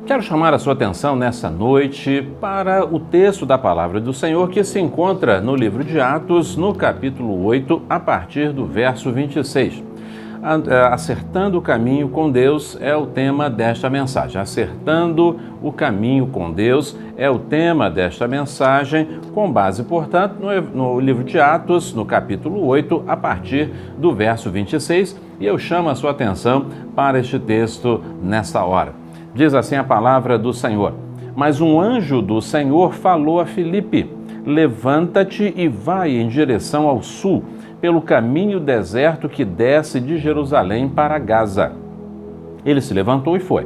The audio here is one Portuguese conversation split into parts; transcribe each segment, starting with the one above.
Quero chamar a sua atenção nessa noite para o texto da Palavra do Senhor que se encontra no livro de Atos, no capítulo 8, a partir do verso 26. Acertando o caminho com Deus é o tema desta mensagem. Acertando o caminho com Deus é o tema desta mensagem, com base, portanto, no livro de Atos, no capítulo 8, a partir do verso 26. E eu chamo a sua atenção para este texto nesta hora. Diz assim a palavra do Senhor: Mas um anjo do Senhor falou a Filipe: Levanta-te e vai em direção ao sul, pelo caminho deserto que desce de Jerusalém para Gaza. Ele se levantou e foi.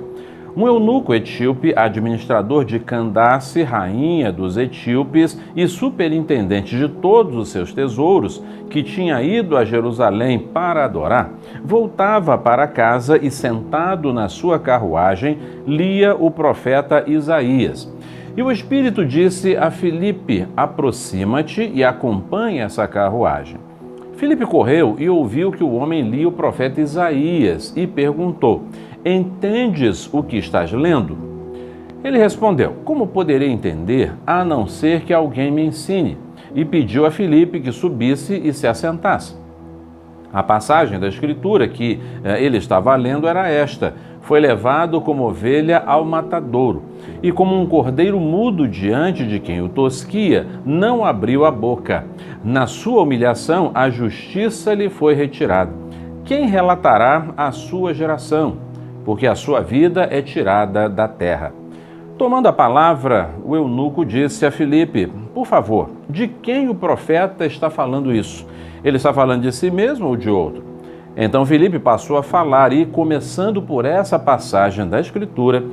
Um eunuco etíope, administrador de Candace, rainha dos etíopes e superintendente de todos os seus tesouros, que tinha ido a Jerusalém para adorar, voltava para casa e, sentado na sua carruagem, lia o profeta Isaías. E o Espírito disse a Filipe: Aproxima-te e acompanha essa carruagem. Filipe correu e ouviu que o homem lia o profeta Isaías e perguntou: Entendes o que estás lendo? Ele respondeu: Como poderei entender, a não ser que alguém me ensine? E pediu a Filipe que subisse e se assentasse. A passagem da Escritura que ele estava lendo era esta: Foi levado como ovelha ao matadouro, e como um cordeiro mudo diante de quem o tosquia, não abriu a boca. Na sua humilhação, a justiça lhe foi retirada. Quem relatará a sua geração? Porque a sua vida é tirada da terra. Tomando a palavra, o eunuco disse a Filipe: Por favor, de quem o profeta está falando isso? Ele está falando de si mesmo ou de outro? Então Filipe passou a falar e, começando por essa passagem da Escritura,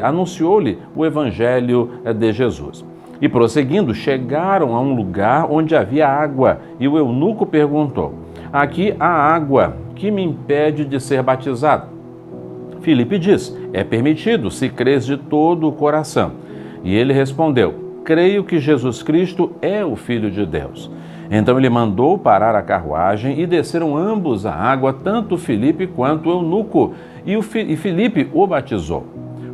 anunciou-lhe o evangelho de Jesus. E prosseguindo, chegaram a um lugar onde havia água, e o eunuco perguntou: Aqui há água, que me impede de ser batizado? Filipe diz: É permitido, se crês de todo o coração. E ele respondeu: Creio que Jesus Cristo é o Filho de Deus. Então ele mandou parar a carruagem e desceram ambos à água, tanto Filipe quanto o eunuco, e Filipe o batizou.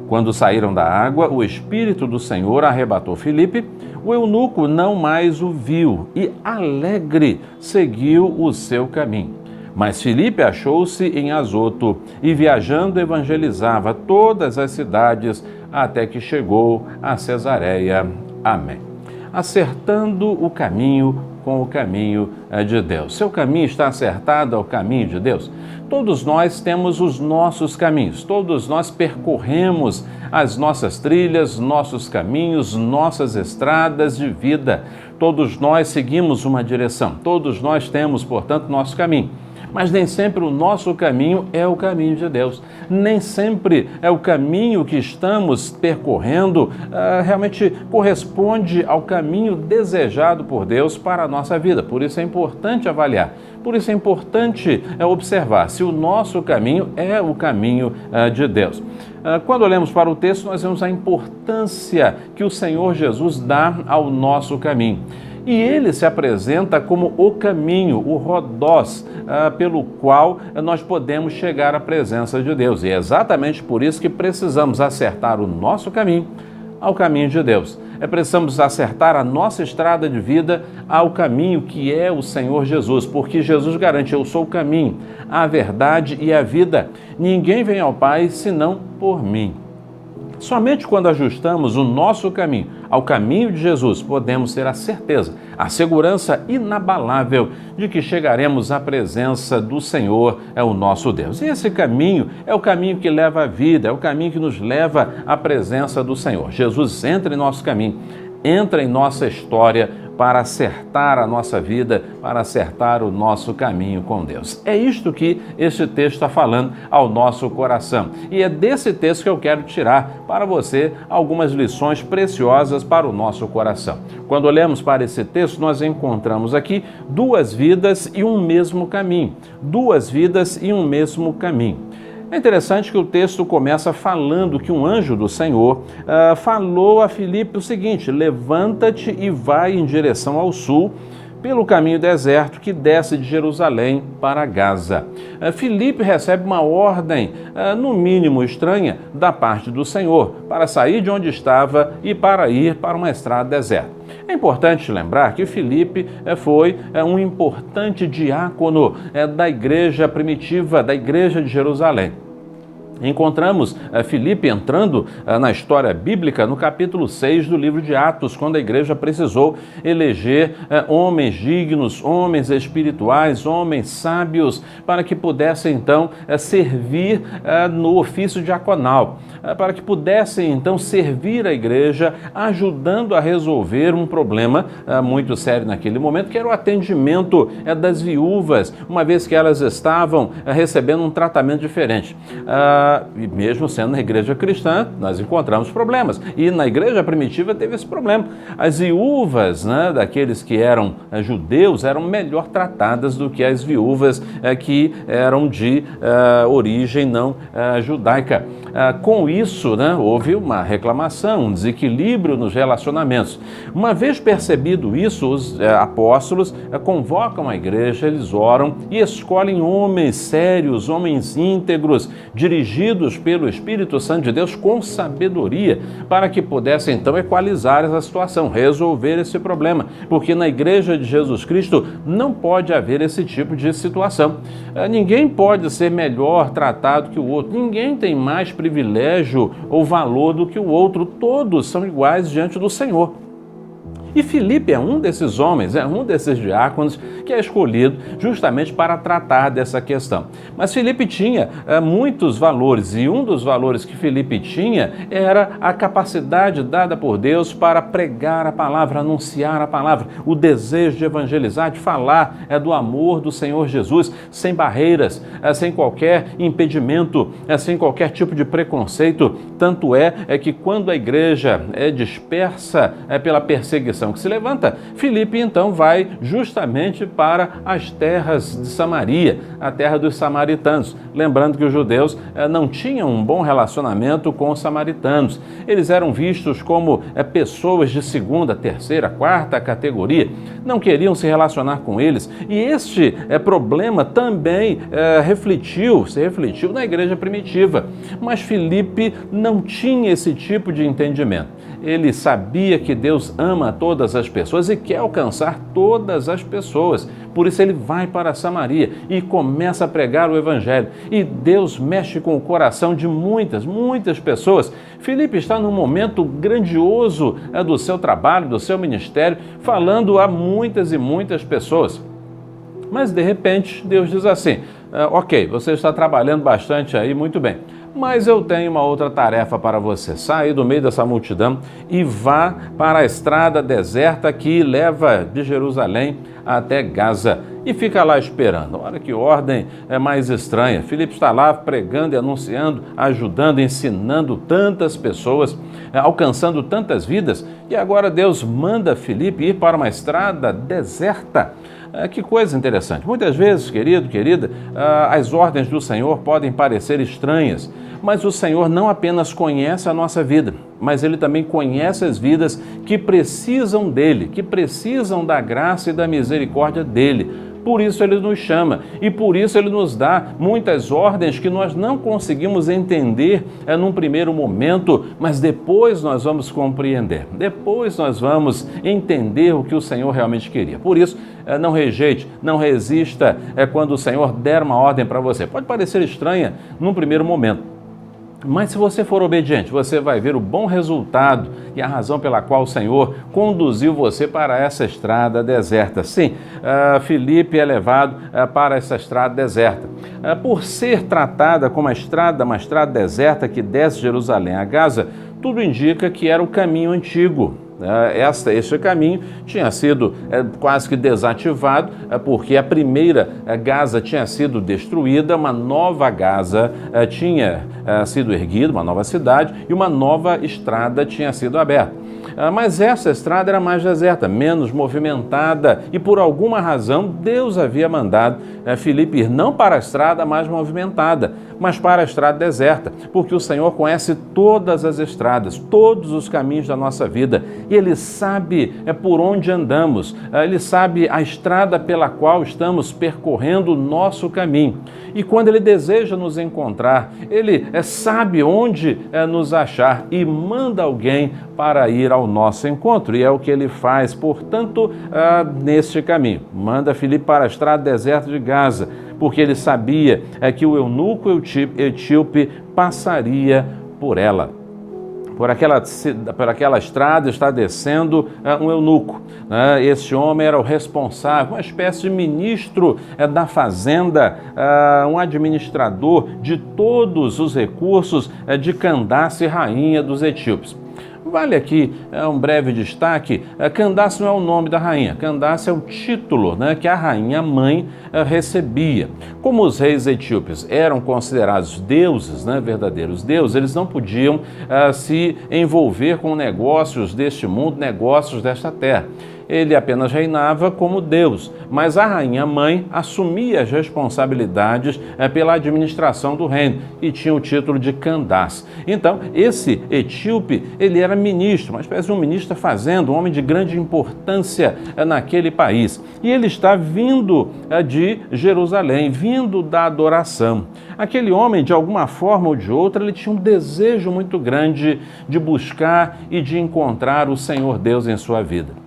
Quando saíram da água, o Espírito do Senhor arrebatou Filipe, o eunuco não mais o viu e, alegre, seguiu o seu caminho. Mas Filipe achou-se em Azoto e, viajando, evangelizava todas as cidades até que chegou a Cesareia. Amém. Acertando o caminho com o caminho de Deus. Seu caminho está acertado ao caminho de Deus? Todos nós temos os nossos caminhos, todos nós percorremos as nossas trilhas, nossos caminhos, nossas estradas de vida. Todos nós seguimos uma direção, todos nós temos, portanto, nosso caminho. Mas nem sempre o nosso caminho é o caminho de Deus. Nem sempre é o caminho que estamos percorrendo realmente corresponde ao caminho desejado por Deus para a nossa vida. Por isso é importante avaliar, por isso é importante observar se o nosso caminho é o caminho de Deus. Quando olhamos para o texto, nós vemos a importância que o Senhor Jesus dá ao nosso caminho. E ele se apresenta como o caminho, o rodós, pelo qual nós podemos chegar à presença de Deus. E é exatamente por isso que precisamos acertar o nosso caminho ao caminho de Deus. Precisamos acertar a nossa estrada de vida ao caminho que é o Senhor Jesus, porque Jesus garante: eu sou o caminho, a verdade e a vida. Ninguém vem ao Pai senão por mim. Somente quando ajustamos o nosso caminho ao caminho de Jesus, podemos ter a certeza, a segurança inabalável de que chegaremos à presença do Senhor, é o nosso Deus. E esse caminho é o caminho que leva à vida, é o caminho que nos leva à presença do Senhor. Jesus entra em nosso caminho, entra em nossa história para acertar a nossa vida, para acertar o nosso caminho com Deus. É isto que este texto está falando ao nosso coração. E é desse texto que eu quero tirar para você algumas lições preciosas para o nosso coração. Quando olhamos para esse texto, nós encontramos aqui duas vidas e um mesmo caminho. Duas vidas e um mesmo caminho. É interessante que o texto começa falando que um anjo do Senhor falou a Filipe o seguinte: levanta-te e vai em direção ao sul, pelo caminho deserto que desce de Jerusalém para Gaza. Filipe recebe uma ordem, no mínimo estranha, da parte do Senhor, para sair de onde estava e para ir para uma estrada deserta. É importante lembrar que Filipe foi um importante diácono da igreja primitiva, da igreja de Jerusalém. Encontramos Filipe entrando na história bíblica no capítulo 6 do livro de Atos, quando a igreja precisou eleger homens dignos, homens espirituais, homens sábios, para que pudessem então servir no ofício diaconal, para que pudessem então servir a igreja, ajudando a resolver um problema muito sério naquele momento, que era o atendimento das viúvas, uma vez que elas estavam recebendo um tratamento diferente. E mesmo sendo na igreja cristã, nós encontramos problemas. E na igreja primitiva teve esse problema. As viúvas, daqueles que eram judeus eram melhor tratadas do que as viúvas que eram de origem não judaica. Com isso, houve uma reclamação, um desequilíbrio nos relacionamentos. Uma vez percebido isso, os apóstolos convocam a igreja, eles oram e escolhem homens sérios, homens íntegros, dirigidos pelo Espírito Santo de Deus com sabedoria, para que pudessem então equalizar essa situação, resolver esse problema, porque na igreja de Jesus Cristo não pode haver esse tipo de situação. Ninguém pode ser melhor tratado que o outro, ninguém tem mais privilégio ou valor do que o outro, todos são iguais diante do Senhor. E Filipe é um desses homens, é um desses diáconos que é escolhido justamente para tratar dessa questão. Mas Filipe tinha muitos valores, e um dos valores que Filipe tinha era a capacidade dada por Deus para pregar a palavra, anunciar a palavra, o desejo de evangelizar, de falar do amor do Senhor Jesus, sem barreiras, sem qualquer impedimento, sem qualquer tipo de preconceito. Tanto é que quando a igreja é dispersa pela perseguição que se levanta, Filipe então vai justamente para as terras de Samaria, a terra dos samaritanos. Lembrando que os judeus não tinham um bom relacionamento com os samaritanos. Eles eram vistos como pessoas de segunda, terceira, quarta categoria. Não queriam se relacionar com eles. E este problema também se refletiu na igreja primitiva. Mas Filipe não tinha esse tipo de entendimento. Ele sabia que Deus ama todas as pessoas e quer alcançar todas as pessoas. Por isso ele vai para Samaria e começa a pregar o evangelho. E Deus mexe com o coração de muitas pessoas. Filipe está num momento grandioso do seu trabalho, do seu ministério, falando a muitas e muitas pessoas. Mas de repente Deus diz assim: ok, você está trabalhando bastante aí, muito bem. Mas eu tenho uma outra tarefa para você. Saia do meio dessa multidão e vá para a estrada deserta que leva de Jerusalém até Gaza. E fica lá esperando. Olha que ordem mais estranha. Filipe está lá pregando e anunciando, ajudando, ensinando tantas pessoas, alcançando tantas vidas. E agora Deus manda Filipe ir para uma estrada deserta. Que coisa interessante. Muitas vezes, querido, querida, as ordens do Senhor podem parecer estranhas, mas o Senhor não apenas conhece a nossa vida, mas Ele também conhece as vidas que precisam dEle, que precisam da graça e da misericórdia dEle. Por isso Ele nos chama e por isso Ele nos dá muitas ordens que nós não conseguimos entender num primeiro momento, mas depois nós vamos compreender, depois nós vamos entender o que o Senhor realmente queria. Por isso, não rejeite, não resista quando o Senhor der uma ordem para você. Pode parecer estranha num primeiro momento, mas se você for obediente, você vai ver o bom resultado e a razão pela qual o Senhor conduziu você para essa estrada deserta. Sim, Filipe é levado para essa estrada deserta. Por ser tratada como uma estrada deserta que desce de Jerusalém a Gaza, tudo indica que era o caminho antigo. Este caminho tinha sido quase que desativado, porque a primeira Gaza tinha sido destruída, uma nova Gaza tinha sido erguida, uma nova cidade, e uma nova estrada tinha sido aberta. Mas essa estrada era mais deserta, menos movimentada, e por alguma razão Deus havia mandado Filipe ir não para a estrada mais movimentada, mas para a estrada deserta, porque o Senhor conhece todas as estradas, todos os caminhos da nossa vida, e Ele sabe por onde andamos, Ele sabe a estrada pela qual estamos percorrendo o nosso caminho. E quando Ele deseja nos encontrar, Ele sabe onde nos achar e manda alguém para ir ao nosso encontro, e é o que Ele faz, portanto, neste caminho. Manda Filipe para a estrada deserta de Gaza, porque Ele sabia que o eunuco etíope passaria por ela. Por aquela estrada está descendo um eunuco. Esse homem era o responsável, uma espécie de ministro da fazenda, um administrador de todos os recursos de Candace, rainha dos etíopes. Vale aqui um breve destaque: Candace não é o nome da rainha, Candace é o título que a rainha-mãe recebia. Como os reis etíopes eram considerados deuses, verdadeiros deuses, eles não podiam se envolver com negócios deste mundo, negócios desta terra. Ele apenas reinava como Deus, mas a rainha-mãe assumia as responsabilidades pela administração do reino e tinha o título de Candace. Então, esse etíope, ele era ministro, uma espécie de um ministro da fazenda, um homem de grande importância naquele país. E ele está vindo de Jerusalém, vindo da adoração. Aquele homem, de alguma forma ou de outra, ele tinha um desejo muito grande de buscar e de encontrar o Senhor Deus em sua vida.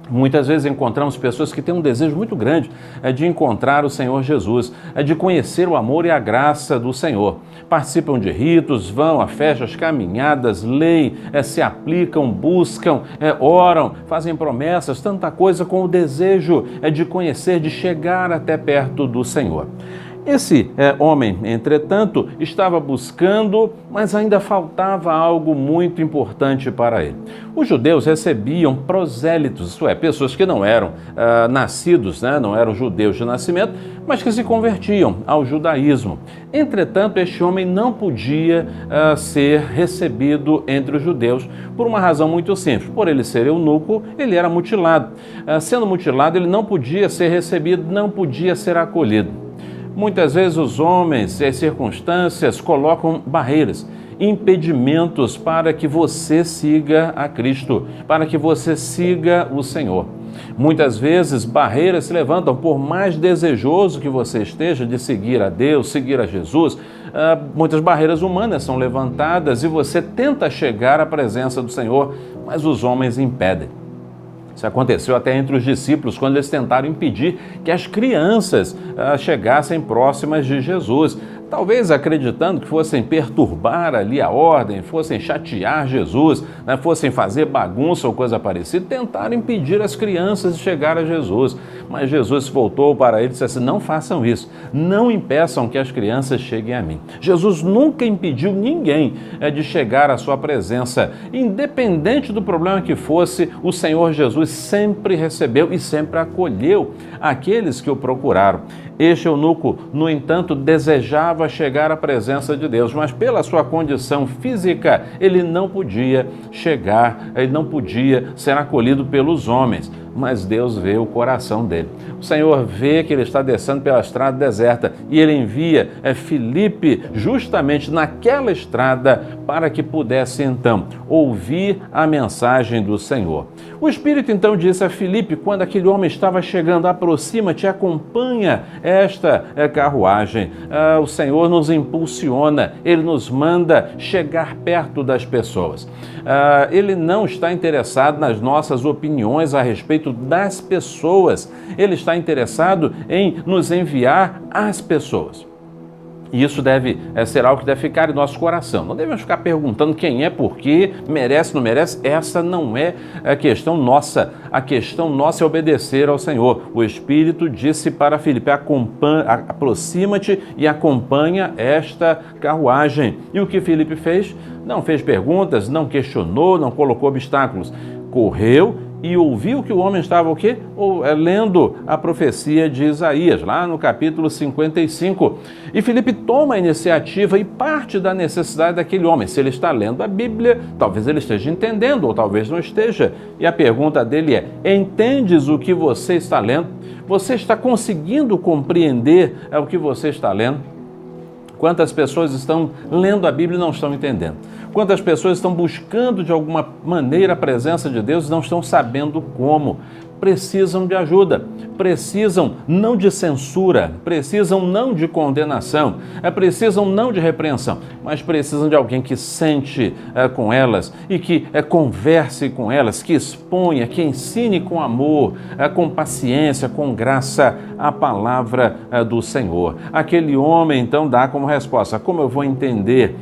Muitas vezes encontramos pessoas que têm um desejo muito grande de encontrar o Senhor Jesus, de conhecer o amor e a graça do Senhor. Participam de ritos, vão a festas, caminhadas, leem, se aplicam, buscam, oram, fazem promessas, tanta coisa com o desejo de conhecer, de chegar até perto do Senhor. Esse homem, entretanto, estava buscando, mas ainda faltava algo muito importante para ele. Os judeus recebiam prosélitos, isto é, pessoas que não eram nascidos, não eram judeus de nascimento, mas que se convertiam ao judaísmo. Entretanto, este homem não podia ser recebido entre os judeus por uma razão muito simples. Por ele ser eunuco, ele era mutilado. Sendo mutilado, ele não podia ser recebido, não podia ser acolhido. Muitas vezes os homens e as circunstâncias colocam barreiras, impedimentos para que você siga a Cristo, para que você siga o Senhor. Muitas vezes barreiras se levantam, por mais desejoso que você esteja de seguir a Deus, seguir a Jesus, muitas barreiras humanas são levantadas e você tenta chegar à presença do Senhor, mas os homens impedem. Isso aconteceu até entre os discípulos, quando eles tentaram impedir que as crianças chegassem próximas de Jesus. Talvez acreditando que fossem perturbar ali a ordem, fossem chatear Jesus, fossem fazer bagunça ou coisa parecida, tentaram impedir as crianças de chegar a Jesus. Mas Jesus voltou para eles e disse assim: não façam isso, não impeçam que as crianças cheguem a mim. Jesus nunca impediu ninguém de chegar à sua presença. Independente do problema que fosse, o Senhor Jesus sempre recebeu e sempre acolheu aqueles que o procuraram. Este eunuco, no entanto, desejava chegar à presença de Deus, mas pela sua condição física, ele não podia chegar, ele não podia ser acolhido pelos homens. Mas Deus vê o coração dele. O Senhor vê que ele está descendo pela estrada deserta e ele envia Filipe justamente naquela estrada para que pudesse então ouvir a mensagem do Senhor. O Espírito então disse a Filipe, quando aquele homem estava chegando: aproxima-te, acompanha esta carruagem. O Senhor nos impulsiona, Ele nos manda chegar perto das pessoas. Ele não está interessado nas nossas opiniões a respeito das pessoas. Ele está interessado em nos enviar às pessoas. E isso deve ser algo que deve ficar em nosso coração. Não devemos ficar perguntando quem é, por quê, merece, não merece. Essa não é a questão nossa. A questão nossa é obedecer ao Senhor. O Espírito disse para Filipe: aproxima-te e acompanha esta carruagem. E o que Filipe fez? Não fez perguntas, não questionou, não colocou obstáculos. Correu e ouviu que o homem estava o quê? Lendo a profecia de Isaías, lá no capítulo 55. E Filipe toma a iniciativa e parte da necessidade daquele homem. Se ele está lendo a Bíblia, talvez ele esteja entendendo, ou talvez não esteja. E a pergunta dele é: entendes o que você está lendo? Você está conseguindo compreender o que você está lendo? Quantas pessoas estão lendo a Bíblia e não estão entendendo? Quantas pessoas estão buscando de alguma maneira a presença de Deus e não estão sabendo como? Precisam de ajuda, precisam não de censura, precisam não de condenação, precisam não de repreensão, mas precisam de alguém que sente com elas e que converse com elas, que exponha, que ensine com amor, com paciência, com graça a palavra do Senhor. Aquele homem então dá como resposta: como eu vou entender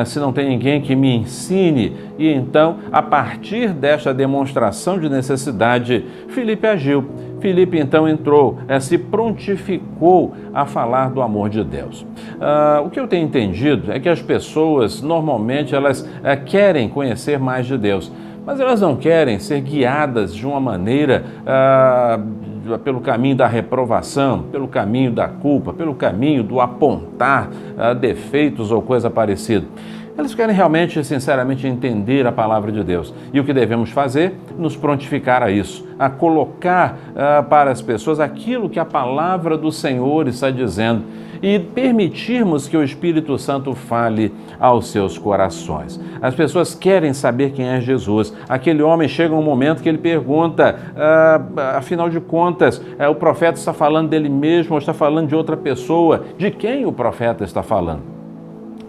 se não tem ninguém que me ensine? E então, a partir desta demonstração de necessidade, Filipe agiu. Filipe então entrou, se prontificou a falar do amor de Deus. O que eu tenho entendido é que as pessoas, normalmente, elas querem conhecer mais de Deus, mas elas não querem ser guiadas de uma maneira pelo caminho da reprovação, pelo caminho da culpa, pelo caminho do apontar defeitos ou coisa parecida. Eles querem realmente, sinceramente, entender a palavra de Deus. E o que devemos fazer? Nos prontificar a isso, a colocar para as pessoas aquilo que a palavra do Senhor está dizendo e permitirmos que o Espírito Santo fale aos seus corações. As pessoas querem saber quem é Jesus. Aquele homem chega um momento que ele pergunta, afinal de contas, o profeta está falando dele mesmo ou está falando de outra pessoa? De quem o profeta está falando?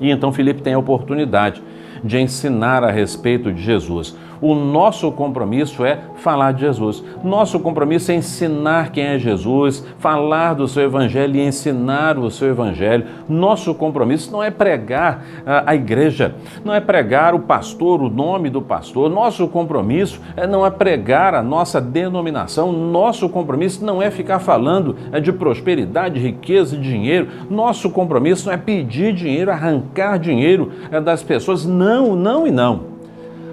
E então Filipe tem a oportunidade de ensinar a respeito de Jesus. O nosso compromisso é falar de Jesus. Nosso compromisso é ensinar quem é Jesus, falar do seu evangelho e ensinar o seu evangelho. Nosso compromisso não é pregar a igreja, não é pregar o pastor, o nome do pastor. Nosso compromisso não é pregar a nossa denominação. Nosso compromisso não é ficar falando de prosperidade, riqueza e dinheiro. Nosso compromisso não é pedir dinheiro, arrancar dinheiro das pessoas. Não, não e não.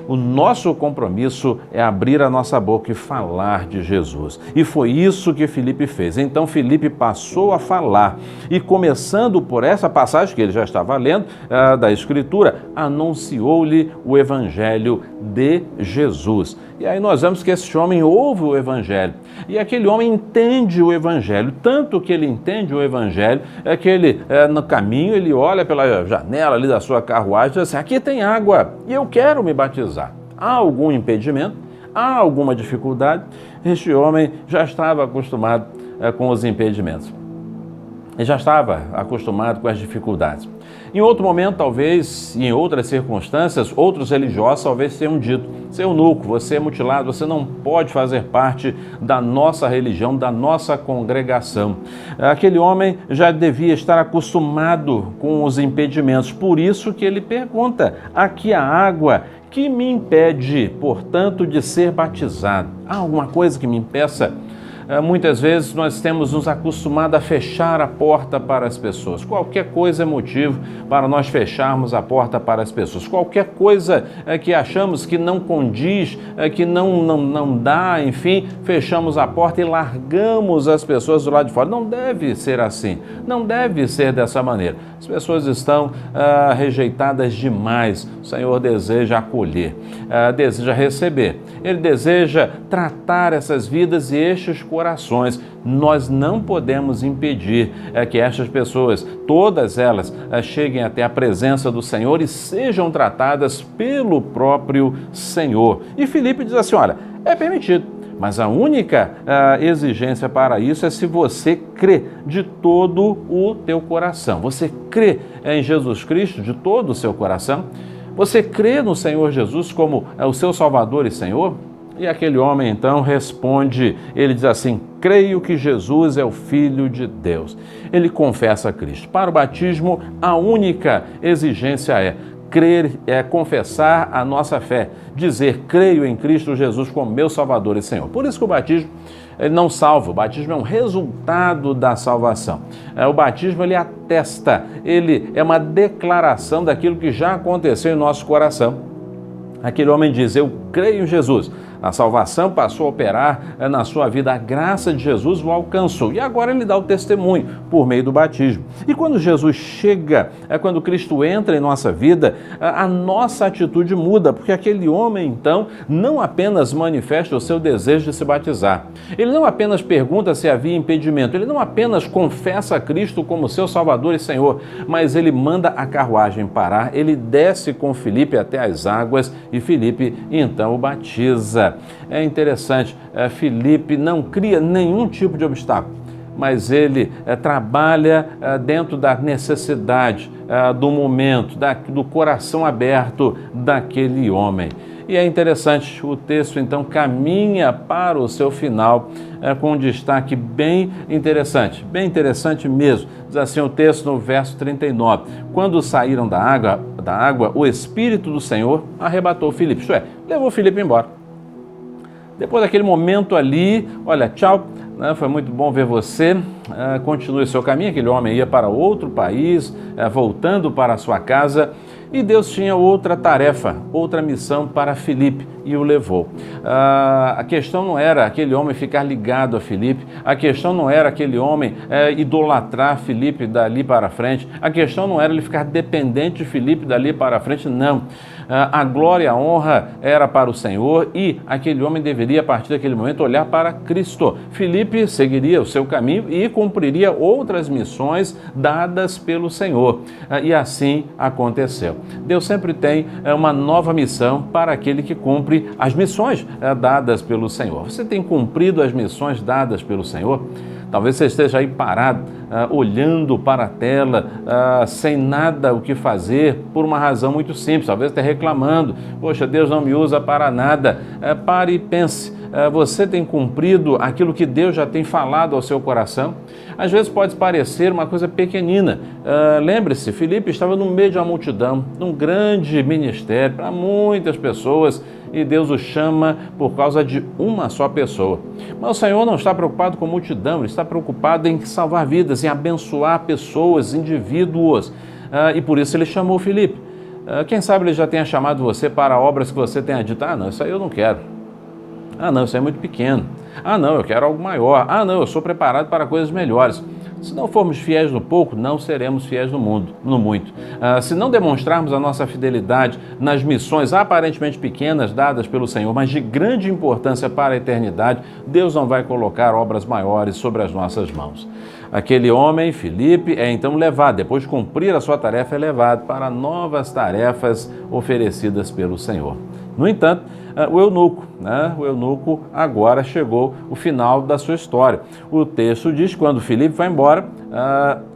O nosso compromisso é abrir a nossa boca e falar de Jesus. E foi isso que Filipe fez. Então Filipe passou a falar e, começando por essa passagem que ele já estava lendo da Escritura, anunciou-lhe o Evangelho de Jesus. E aí nós vemos que esse homem ouve o Evangelho. E aquele homem entende o Evangelho. Tanto que ele entende o Evangelho, é que ele, no caminho, ele olha pela janela ali da sua carruagem e diz assim: aqui tem água e eu quero me batizar. Há algum impedimento? Há alguma dificuldade? Este homem já estava acostumado com os impedimentos. Ele já estava acostumado com as dificuldades. Em outro momento, talvez, em outras circunstâncias, outros religiosos talvez tenham dito: você é eunuco, você é mutilado, você não pode fazer parte da nossa religião, da nossa congregação. Aquele homem já devia estar acostumado com os impedimentos, por isso que ele pergunta: aqui a água que me impede, portanto, de ser batizado. Há alguma coisa que me impeça? Muitas vezes nós temos nos acostumado a fechar a porta para as pessoas. Qualquer coisa é motivo para nós fecharmos a porta para as pessoas. Qualquer coisa que achamos que não condiz, que não dá, enfim, fechamos a porta e largamos as pessoas do lado de fora. Não deve ser assim, não deve ser dessa maneira. As pessoas estão rejeitadas demais. O Senhor deseja acolher, deseja receber. Ele deseja tratar essas vidas e estes corações. Nós não podemos impedir que estas pessoas, todas elas, cheguem até a presença do Senhor e sejam tratadas pelo próprio Senhor. E Filipe diz assim: olha, é permitido, mas a única exigência para isso é se você crê de todo o teu coração. Você crê em Jesus Cristo de todo o seu coração? Você crê no Senhor Jesus como o seu Salvador e Senhor? E aquele homem então responde, ele diz assim: creio que Jesus é o Filho de Deus. Ele confessa a Cristo. Para o batismo, a única exigência é crer, é confessar a nossa fé, dizer: creio em Cristo Jesus como meu Salvador e Senhor. Por isso que o batismo ele não salva, o batismo é um resultado da salvação. O batismo ele atesta, ele é uma declaração daquilo que já aconteceu em nosso coração. Aquele homem diz: eu creio em Jesus. A salvação passou a operar na sua vida, a graça de Jesus o alcançou. E agora ele dá o testemunho por meio do batismo. E quando Jesus chega, quando Cristo entra em nossa vida, a nossa atitude muda, porque aquele homem, então, não apenas manifesta o seu desejo de se batizar. Ele não apenas pergunta se havia impedimento, ele não apenas confessa a Cristo como seu Salvador e Senhor, mas ele manda a carruagem parar, ele desce com Filipe até as águas e Filipe então o batiza. É interessante, Filipe não cria nenhum tipo de obstáculo, mas ele trabalha dentro da necessidade, do momento, do coração aberto daquele homem. E é interessante, o texto então caminha para o seu final com um destaque bem interessante mesmo. Diz assim o texto no verso 39, quando saíram da água, o Espírito do Senhor arrebatou Filipe, isto é, levou Filipe embora. Depois daquele momento ali, olha, tchau, foi muito bom ver você, continue seu caminho. Aquele homem ia para outro país, voltando para a sua casa, e Deus tinha outra tarefa, outra missão para Filipe e o levou. A questão não era aquele homem ficar ligado a Filipe, a questão não era aquele homem idolatrar Filipe dali para frente, a questão não era ele ficar dependente de Filipe dali para frente, não. A glória e a honra era para o Senhor e aquele homem deveria, a partir daquele momento, olhar para Cristo. Filipe seguiria o seu caminho e cumpriria outras missões dadas pelo Senhor. E assim aconteceu. Deus sempre tem uma nova missão para aquele que cumpre as missões dadas pelo Senhor. Você tem cumprido as missões dadas pelo Senhor? Talvez você esteja aí parado, olhando para a tela, sem nada o que fazer, por uma razão muito simples. Talvez esteja reclamando, poxa, Deus não me usa para nada. Pare e pense, você tem cumprido aquilo que Deus já tem falado ao seu coração? Às vezes pode parecer uma coisa pequenina. Lembre-se, Filipe estava no meio de uma multidão, num grande ministério para muitas pessoas, e Deus o chama por causa de uma só pessoa. Mas o Senhor não está preocupado com multidão, Ele está preocupado em salvar vidas, em abençoar pessoas, indivíduos, e por isso Ele chamou Filipe. Quem sabe Ele já tenha chamado você para obras que você tenha dito, não, isso aí eu não quero. Não, isso é muito pequeno. Não, eu quero algo maior. Não, eu sou preparado para coisas melhores. Se não formos fiéis no pouco, não seremos fiéis no muito. Se não demonstrarmos a nossa fidelidade nas missões aparentemente pequenas dadas pelo Senhor, mas de grande importância para a eternidade, Deus não vai colocar obras maiores sobre as nossas mãos. Aquele homem, Filipe, é então levado, depois de cumprir a sua tarefa, é levado para novas tarefas oferecidas pelo Senhor. No entanto, o eunuco agora chegou o final da sua história. O texto diz que quando Filipe vai embora,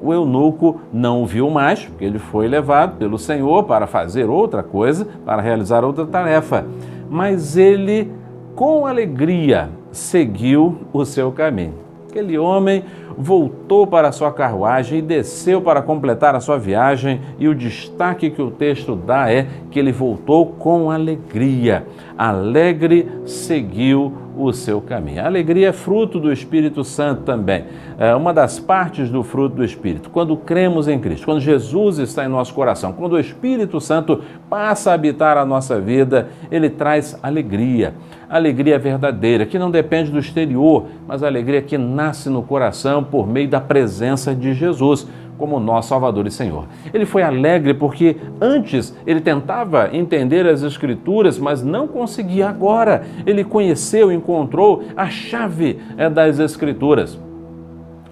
o eunuco não o viu mais, porque ele foi levado pelo Senhor para fazer outra coisa, para realizar outra tarefa. Mas ele, com alegria, seguiu o seu caminho. Aquele homem voltou para a sua carruagem e desceu para completar a sua viagem, e o destaque que o texto dá é que ele voltou com alegria. Alegre seguiu o seu caminho. A alegria é fruto do Espírito Santo também. É uma das partes do fruto do Espírito. Quando cremos em Cristo, quando Jesus está em nosso coração, quando o Espírito Santo passa a habitar a nossa vida, ele traz alegria. Alegria verdadeira, que não depende do exterior, mas a alegria que nasce no coração por meio da presença de Jesus como nosso Salvador e Senhor. Ele foi alegre porque antes ele tentava entender as Escrituras, mas não conseguia. Agora ele conheceu, encontrou a chave das Escrituras.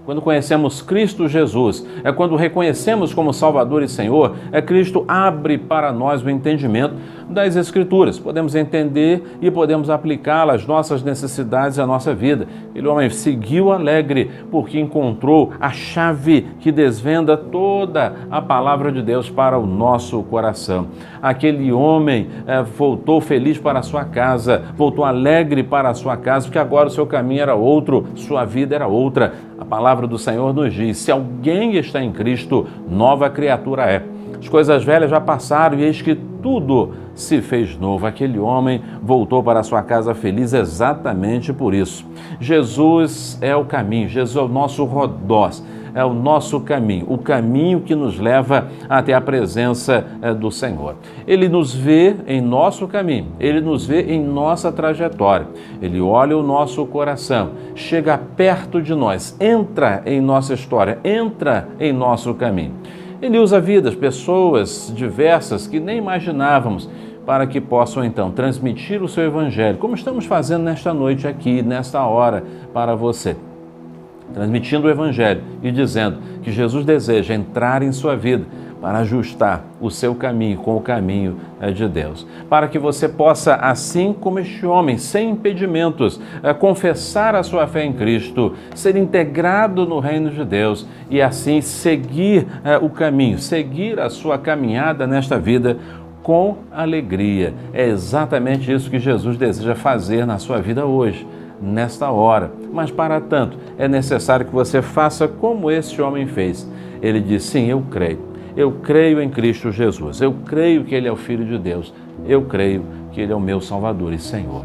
Quando conhecemos Cristo Jesus, quando reconhecemos como Salvador e Senhor, Cristo abre para nós o entendimento das Escrituras. Podemos entender e podemos aplicá-las às nossas necessidades e à nossa vida. Aquele homem seguiu alegre porque encontrou a chave que desvenda toda a palavra de Deus para o nosso coração. Aquele homem voltou feliz para a sua casa, voltou alegre para a sua casa, porque agora o seu caminho era outro, sua vida era outra. A palavra do Senhor nos diz, se alguém está em Cristo, nova criatura é. As coisas velhas já passaram e eis que tudo se fez novo. Aquele homem voltou para a sua casa feliz exatamente por isso. Jesus é o caminho, Jesus é o nosso Rodós. é o nosso caminho, o caminho que nos leva até a presença do Senhor. Ele nos vê em nosso caminho, Ele nos vê em nossa trajetória, Ele olha o nosso coração, chega perto de nós, entra em nossa história, entra em nosso caminho. Ele usa vidas, pessoas diversas que nem imaginávamos, para que possam então transmitir o seu evangelho, como estamos fazendo nesta noite aqui, nesta hora, para você. Transmitindo o evangelho e dizendo que Jesus deseja entrar em sua vida para ajustar o seu caminho com o caminho de Deus. Para que você possa, assim como este homem, sem impedimentos, confessar a sua fé em Cristo, ser integrado no reino de Deus e assim seguir o caminho, seguir a sua caminhada nesta vida com alegria. É exatamente isso que Jesus deseja fazer na sua vida hoje, nesta hora. Mas para tanto, é necessário que você faça como esse homem fez. Ele disse, sim, eu creio em Cristo Jesus, eu creio que Ele é o Filho de Deus, eu creio que Ele é o meu Salvador e Senhor.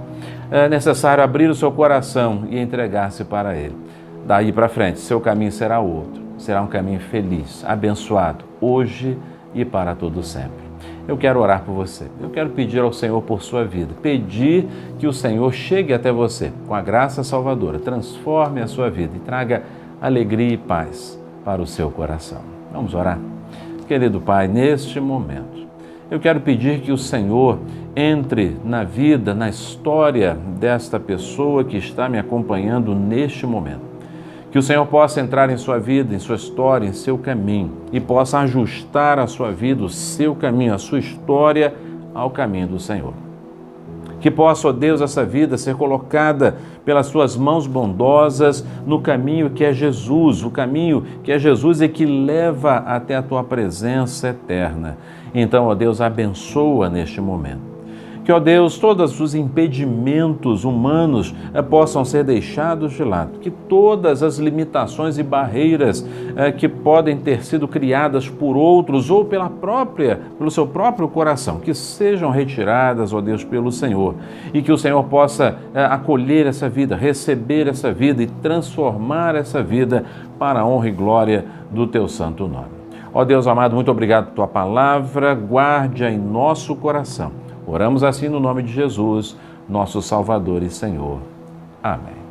É necessário abrir o seu coração e entregar-se para Ele. Daí para frente, seu caminho será outro, será um caminho feliz, abençoado, hoje e para todo sempre. Eu quero orar por você, eu quero pedir ao Senhor por sua vida, pedir que o Senhor chegue até você com a graça salvadora, transforme a sua vida e traga alegria e paz para o seu coração. Vamos orar? Querido Pai, neste momento, eu quero pedir que o Senhor entre na vida, na história desta pessoa que está me acompanhando neste momento. Que o Senhor possa entrar em sua vida, em sua história, em seu caminho e possa ajustar a sua vida, o seu caminho, a sua história ao caminho do Senhor. Que possa, ó Deus, essa vida ser colocada pelas suas mãos bondosas no caminho que é Jesus, o caminho que é Jesus e que leva até a tua presença eterna. Então, ó Deus, abençoa neste momento. Que, ó Deus, todos os impedimentos humanos possam ser deixados de lado. Que todas as limitações e barreiras que podem ter sido criadas por outros ou pelo seu próprio coração, que sejam retiradas, ó Deus, pelo Senhor. E que o Senhor possa acolher essa vida, receber essa vida e transformar essa vida para a honra e glória do teu santo nome. Ó Deus amado, muito obrigado por tua palavra, guarde-a em nosso coração. Oramos assim no nome de Jesus, nosso Salvador e Senhor. Amém.